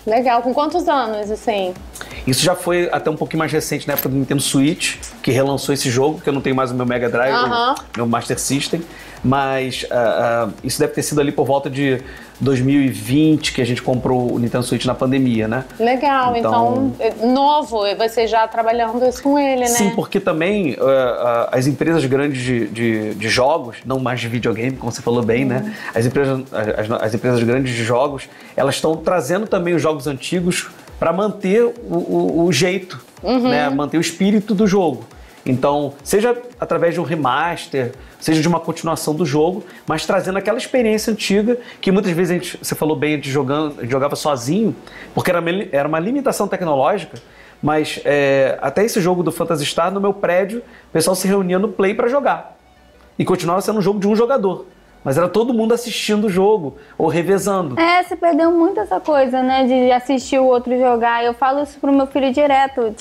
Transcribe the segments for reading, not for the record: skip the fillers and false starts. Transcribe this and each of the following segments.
Legal. Com quantos anos, assim? Isso já foi até um pouquinho mais recente, na época do Nintendo Switch, que relançou esse jogo, porque eu não tenho mais o meu Mega Drive, meu Master System. Mas isso deve ter sido ali por volta de 2020, que a gente comprou o Nintendo Switch na pandemia, né? Legal, então novo, você já trabalhando isso com ele, né? Sim, porque também as empresas grandes de jogos, não mais de videogame, como você falou bem, né? As empresas grandes de jogos, elas estão trazendo também os jogos antigos para manter o jeito, né? Manter o espírito do jogo. Então, seja através de um remaster, seja de uma continuação do jogo, mas trazendo aquela experiência antiga que muitas vezes você falou bem, a gente jogava sozinho, porque era uma limitação tecnológica, mas até esse jogo do Phantasy Star, no meu prédio, o pessoal se reunia no Play para jogar. E continuava sendo um jogo de um jogador. Mas era todo mundo assistindo o jogo, ou revezando. Você perdeu muito essa coisa, né, de assistir o outro jogar. Eu falo isso pro meu filho direto. Eu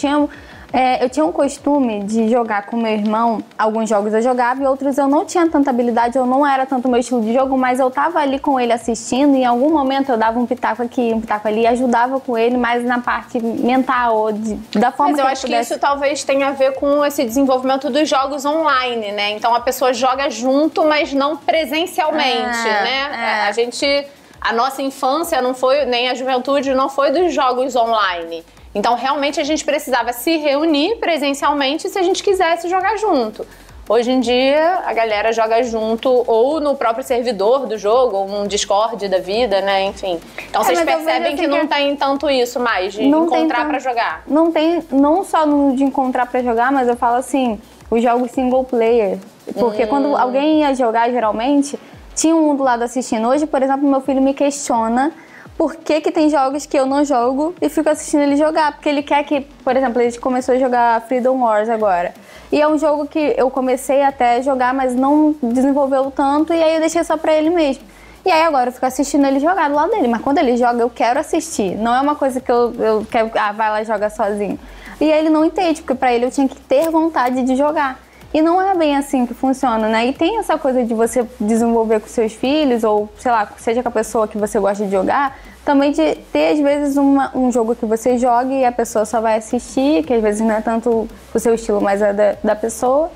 tinha um costume de jogar com meu irmão. Alguns jogos eu jogava e outros eu não tinha tanta habilidade, eu não era tanto meu estilo de jogo, mas eu tava ali com ele assistindo e em algum momento eu dava um pitaco aqui, um pitaco ali e ajudava com ele, mais na parte mental, ou da forma que eu acho que isso talvez tenha a ver com esse desenvolvimento dos jogos online, né? Então a pessoa joga junto, mas não presencialmente, né? A nossa infância não foi, nem a juventude não foi dos jogos online. Então, realmente, a gente precisava se reunir presencialmente se a gente quisesse jogar junto. Hoje em dia, a galera joga junto ou no próprio servidor do jogo, ou um Discord da vida, né? Enfim. Então, vocês percebem que não tem tanto isso mais, de encontrar pra jogar. Não tem, não só de encontrar pra jogar, mas eu falo assim, os jogos single player. Porque quando alguém ia jogar, geralmente, tinha um do lado assistindo. Hoje, por exemplo, meu filho me questiona por que tem jogos que eu não jogo e fico assistindo ele jogar. Porque ele quer que, por exemplo, ele começou a jogar Freedom Wars agora. E é um jogo que eu comecei até a jogar, mas não desenvolveu tanto, e aí eu deixei só pra ele mesmo. E aí agora eu fico assistindo ele jogar do lado dele. Mas quando ele joga, eu quero assistir. Não é uma coisa que eu quero, vai lá e joga sozinho. E aí ele não entende, porque pra ele eu tinha que ter vontade de jogar. E não é bem assim que funciona, né? E tem essa coisa de você desenvolver com seus filhos, ou sei lá, seja com a pessoa que você gosta de jogar, também de ter às vezes um jogo que você joga e a pessoa só vai assistir, que às vezes não é tanto o seu estilo, mas é da pessoa,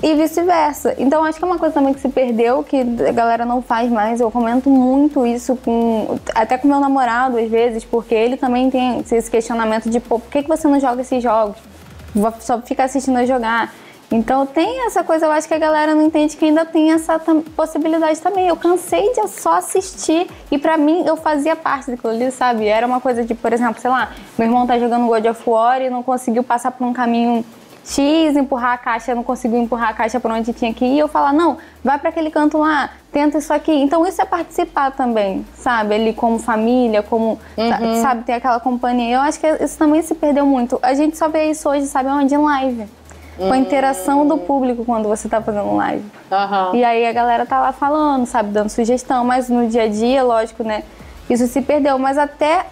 e vice-versa. Então acho que é uma coisa também que se perdeu, que a galera não faz mais. Eu comento muito isso até com meu namorado às vezes, porque ele também tem esse questionamento de, pô, por que você não joga esses jogos? Só fica assistindo eu jogar. Então tem essa coisa, eu acho que a galera não entende que ainda tem essa possibilidade também. Eu cansei de só assistir e pra mim eu fazia parte daquilo ali, sabe? Era uma coisa de, por exemplo, sei lá, meu irmão tá jogando God of War e não conseguiu passar por um caminho X, empurrar a caixa, não conseguiu empurrar a caixa pra onde tinha que ir. Eu falar, não, vai pra aquele canto lá, tenta isso aqui. Então isso é participar também, sabe? Ele como família, como, sabe, ter aquela companhia. Eu acho que isso também se perdeu muito. A gente só vê isso hoje, sabe, onde? Em live. Com a interação do público quando você tá fazendo live. E aí a galera tá lá falando, sabe, dando sugestão, mas no dia a dia, lógico, né, isso se perdeu. Mas até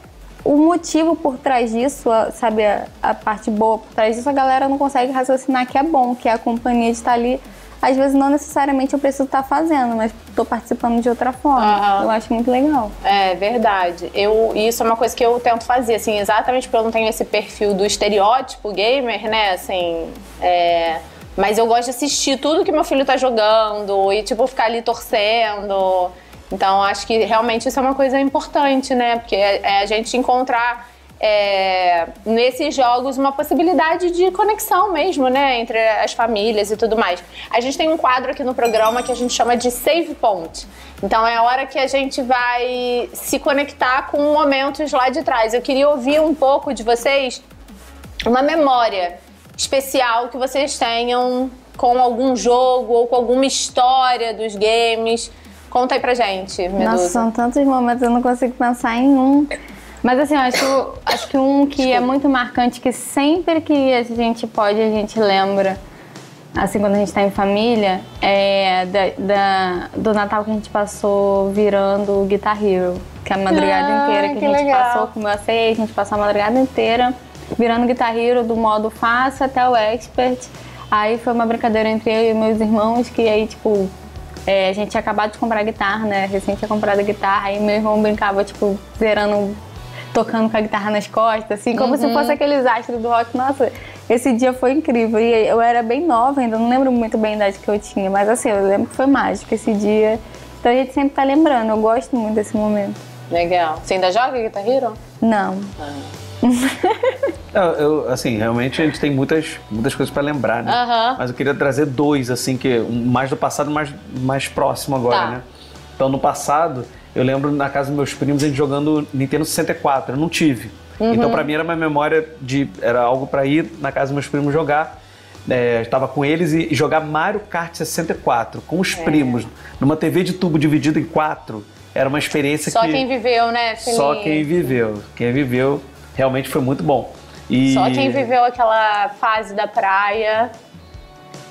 o motivo por trás disso, sabe, a parte boa por trás disso, a galera não consegue raciocinar que é bom, que é a companhia de estar ali. Às vezes não necessariamente eu preciso estar fazendo, mas estou participando de outra forma. Eu acho muito legal. É verdade. Isso é uma coisa que eu tento fazer, assim, exatamente porque eu não tenho esse perfil do estereótipo gamer, né, assim, mas eu gosto de assistir tudo que meu filho tá jogando e, tipo, ficar ali torcendo. Então, acho que realmente isso é uma coisa importante, né, porque é a gente encontrar nesses jogos uma possibilidade de conexão mesmo, né, entre as famílias e tudo mais. A gente tem um quadro aqui no programa que a gente chama de Save Point. Então é a hora que a gente vai se conectar com momentos lá de trás. Eu queria ouvir um pouco de vocês uma memória especial que vocês tenham com algum jogo ou com alguma história dos games. Conta aí pra gente, Medusa. Nossa, são tantos momentos, eu não consigo pensar em um. Mas assim, eu acho que um que é muito marcante, que sempre que a gente pode, a gente lembra, assim, quando a gente tá em família, é do Natal que a gente passou virando Guitar Hero. Que é a madrugada inteira que a gente passou com o meu AC, a gente passou a madrugada inteira virando Guitar Hero do modo fácil até o expert. Aí foi uma brincadeira entre eu e meus irmãos, que aí, tipo, a gente tinha acabado de comprar guitarra, né? Recém tinha comprado a guitarra, aí meu irmão brincava, tipo, zerando tocando com a guitarra nas costas, assim, como se fosse aqueles astros do rock. Nossa, esse dia foi incrível. E eu era bem nova ainda, não lembro muito bem a idade que eu tinha, mas assim, eu lembro que foi mágico esse dia. Então a gente sempre tá lembrando, eu gosto muito desse momento. Legal. Você ainda joga Guitar Hero? Não. Assim, realmente a gente tem muitas coisas pra lembrar, né? Mas eu queria trazer dois, assim, que mais do passado, mais próximo agora, né? Então, no passado, eu lembro na casa dos meus primos a gente jogando Nintendo 64, eu não tive. Então, pra mim era uma memória era algo pra ir na casa dos meus primos jogar. Estava com eles e jogar Mario Kart 64 com os primos, numa TV de tubo dividida em 4. Era uma experiência Só quem viveu, né, Felipe? Só quem viveu. Quem viveu realmente foi muito bom. Só quem viveu aquela fase da praia,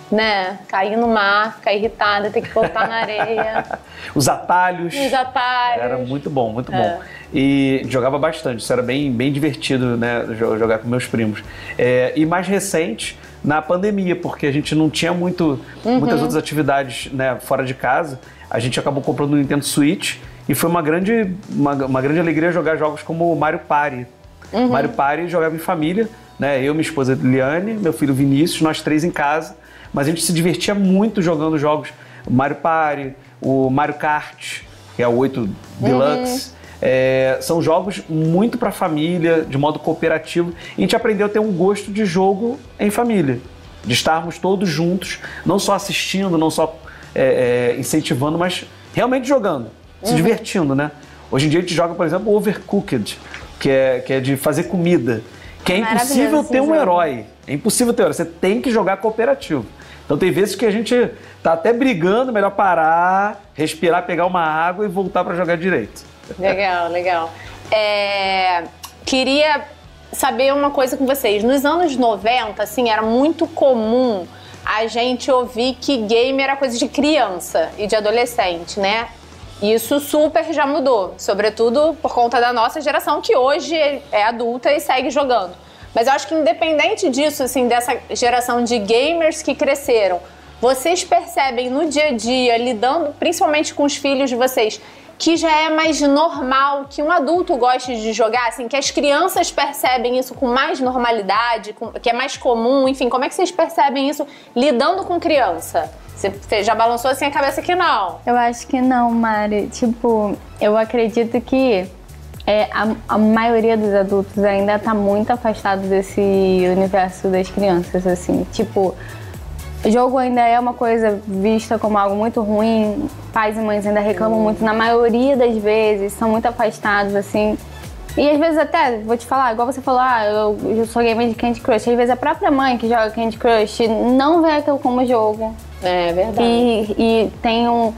né? Cair no mar, ficar irritada, ter que voltar na areia. Os atalhos. Era muito bom, muito bom. E jogava bastante, isso era bem divertido, né? Jogar com meus primos. E mais recente, na pandemia, porque a gente não tinha muitas outras atividades, né, fora de casa. A gente acabou comprando o Nintendo Switch e foi uma grande alegria jogar jogos como Mario Party. Mario Party jogava em família, né? Eu, minha esposa Liane, meu filho Vinícius, nós três em casa. Mas a gente se divertia muito jogando jogos, o Mario Party, o Mario Kart, que é o 8 Deluxe. São jogos muito para família, de modo cooperativo. E a gente aprendeu a ter um gosto de jogo em família, de estarmos todos juntos, não só assistindo, não só incentivando, mas realmente jogando, se divertindo, né? Hoje em dia a gente joga, por exemplo, Overcooked, que é de fazer comida, que é impossível ter um herói. É impossível ter um herói, você tem que jogar cooperativo. Então tem vezes que a gente tá até brigando, melhor parar, respirar, pegar uma água e voltar para jogar direito. Legal. Queria saber uma coisa com vocês. Nos anos 90, assim, era muito comum a gente ouvir que game era coisa de criança e de adolescente, né? Isso super já mudou, sobretudo por conta da nossa geração, que hoje é adulta e segue jogando. Mas eu acho que independente disso, assim, dessa geração de gamers que cresceram, vocês percebem no dia a dia, lidando principalmente com os filhos de vocês, que já é mais normal que um adulto goste de jogar, assim, que as crianças percebem isso com mais normalidade, que é mais comum, enfim, como é que vocês percebem isso lidando com criança? Você já balançou assim a cabeça que não? Eu acho que não, Mari. Tipo, eu acredito que a maioria dos adultos ainda tá muito afastado desse universo das crianças, assim. Tipo, jogo ainda é uma coisa vista como algo muito ruim. Pais e mães ainda reclamam muito, na maioria das vezes, são muito afastados, assim. E às vezes até, vou te falar, igual você falou, eu sou gamer de Candy Crush. Às vezes a própria mãe que joga Candy Crush não vê aquilo como jogo. É verdade. E tem um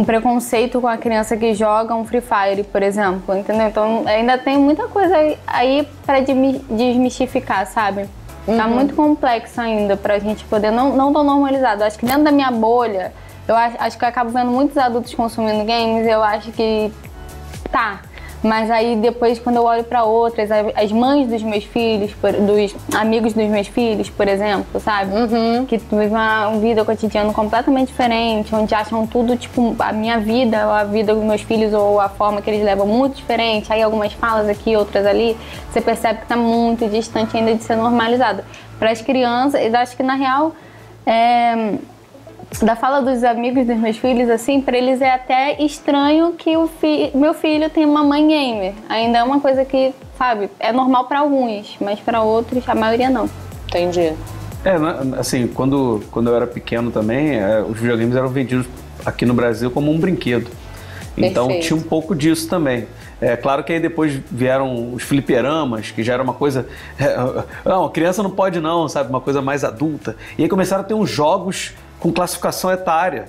preconceito com a criança que joga um Free Fire, por exemplo, entendeu? Então ainda tem muita coisa aí pra desmistificar, sabe? Tá muito complexo ainda pra gente poder, não tão normalizado. Acho que dentro da minha bolha, eu acho que eu acabo vendo muitos adultos consumindo games, eu acho que tá. Mas aí depois, quando eu olho pra outras, as mães dos meus filhos, dos amigos dos meus filhos, por exemplo, sabe? Que vivem uma vida cotidiana completamente diferente, onde acham tudo, tipo, a minha vida, ou a vida dos meus filhos, ou a forma que eles levam muito diferente. Aí algumas falas aqui, outras ali, você percebe que tá muito distante ainda de ser normalizado. Para as crianças, eu acho que na real, da fala dos amigos dos meus filhos, assim, pra eles é até estranho que meu filho tem uma mãe gamer. Ainda é uma coisa que, sabe, é normal pra alguns, mas pra outros, a maioria não. Entendi. Assim, quando eu era pequeno também, os videogames eram vendidos aqui no Brasil como um brinquedo. Então tinha um pouco disso também. É claro que aí depois vieram os fliperamas, que já era uma coisa... Não, a criança não pode não, sabe? Uma coisa mais adulta. E aí começaram a ter uns jogos com classificação etária.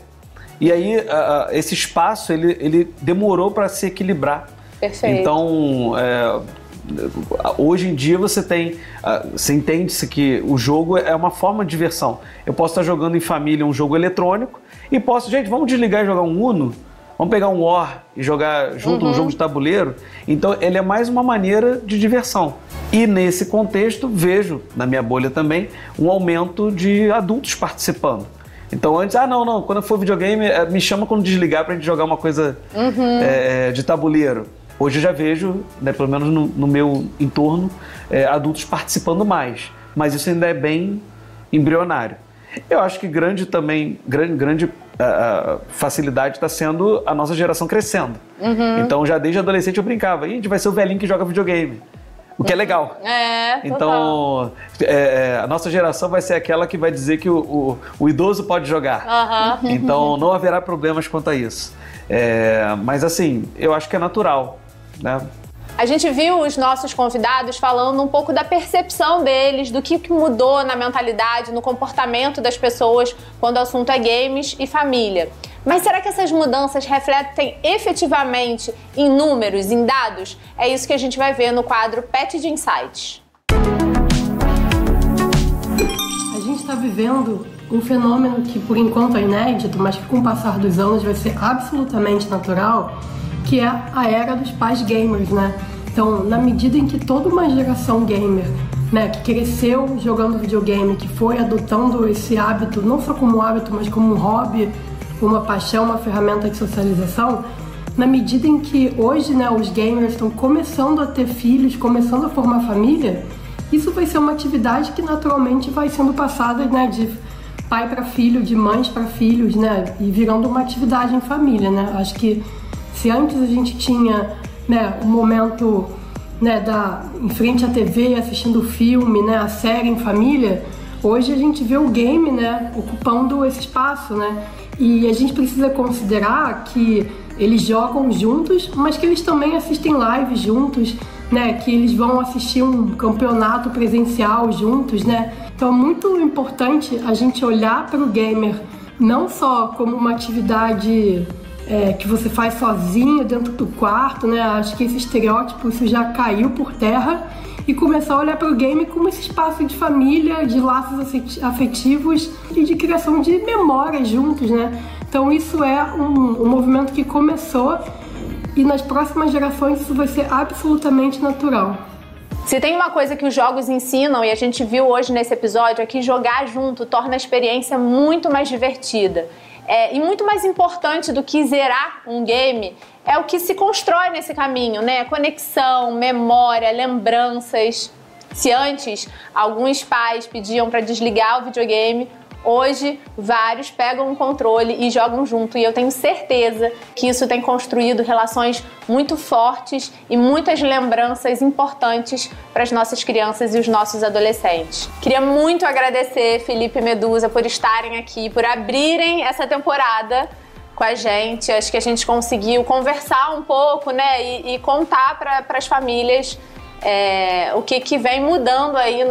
E aí esse espaço ele demorou para se equilibrar. Perfeito. Então, hoje em dia você entende-se que o jogo é uma forma de diversão. Eu posso estar jogando em família um jogo eletrônico e gente, vamos desligar e jogar um Uno? Vamos pegar um War e jogar junto um jogo de tabuleiro? Então, ele é mais uma maneira de diversão. E nesse contexto, vejo, na minha bolha também, um aumento de adultos participando. Então antes, quando for videogame, me chama quando desligar pra gente jogar uma coisa de tabuleiro. Hoje eu já vejo, né, pelo menos no meu entorno, adultos participando mais, mas isso ainda é bem embrionário. Eu acho que grande facilidade está sendo a nossa geração crescendo. Então já desde adolescente eu brincava, a gente vai ser o velhinho que joga videogame. O que é legal. Então, a nossa geração vai ser aquela que vai dizer que o idoso pode jogar. Então, não haverá problemas quanto a isso. Mas, assim, eu acho que é natural, né? A gente viu os nossos convidados falando um pouco da percepção deles, do que mudou na mentalidade, no comportamento das pessoas quando o assunto é games e família. Mas será que essas mudanças refletem efetivamente em números, em dados? É isso que a gente vai ver no quadro Pet de Insights. A gente está vivendo um fenômeno que por enquanto é inédito, mas que com o passar dos anos vai ser absolutamente natural, que é a era dos pais gamers, né? Então, na medida em que toda uma geração gamer, né, que cresceu jogando videogame, que foi adotando esse hábito, não só como hábito, mas como um hobby, uma paixão, uma ferramenta de socialização, na medida em que hoje, né, os gamers estão começando a ter filhos, começando a formar família, isso vai ser uma atividade que naturalmente vai sendo passada, né, de pai para filho, de mães para filhos, né, e virando uma atividade em família, né? Acho que se antes a gente tinha, né, um momento, né, em frente à TV, assistindo o filme, né, a série em família, hoje a gente vê o game, né, ocupando esse espaço, né? E a gente precisa considerar que eles jogam juntos, mas que eles também assistem lives juntos, né? Que eles vão assistir um campeonato presencial juntos, né? Então é muito importante a gente olhar para o gamer não só como uma atividade que você faz sozinho dentro do quarto, né? Acho que esse estereótipo isso já caiu por terra e começar a olhar para o game como esse espaço de família, de laços afetivos e de criação de memórias juntos, né? Então isso é um movimento que começou e nas próximas gerações isso vai ser absolutamente natural. Se tem uma coisa que os jogos ensinam, e a gente viu hoje nesse episódio, é que jogar junto torna a experiência muito mais divertida. E muito mais importante do que zerar um game é o que se constrói nesse caminho, né? Conexão, memória, lembranças. Se antes alguns pais pediam para desligar o videogame, hoje vários pegam o controle e jogam junto. E eu tenho certeza que isso tem construído relações muito fortes e muitas lembranças importantes para as nossas crianças e os nossos adolescentes. Queria muito agradecer Felipe e Medusa por estarem aqui, por abrirem essa temporada com a gente. Acho que a gente conseguiu conversar um pouco, né, e contar para as famílias o que vem mudando aí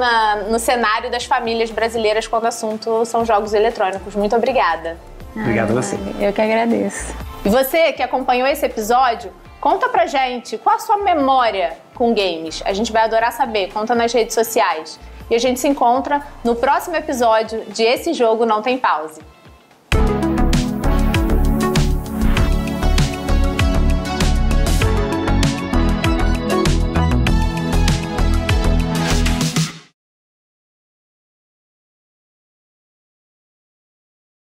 no cenário das famílias brasileiras quando o assunto são jogos eletrônicos. Muito obrigada. Obrigado a você. Eu que agradeço. E você que acompanhou esse episódio, conta pra gente qual a sua memória com games. A gente vai adorar saber. Conta nas redes sociais. E a gente se encontra no próximo episódio de Esse Jogo Não Tem Pause.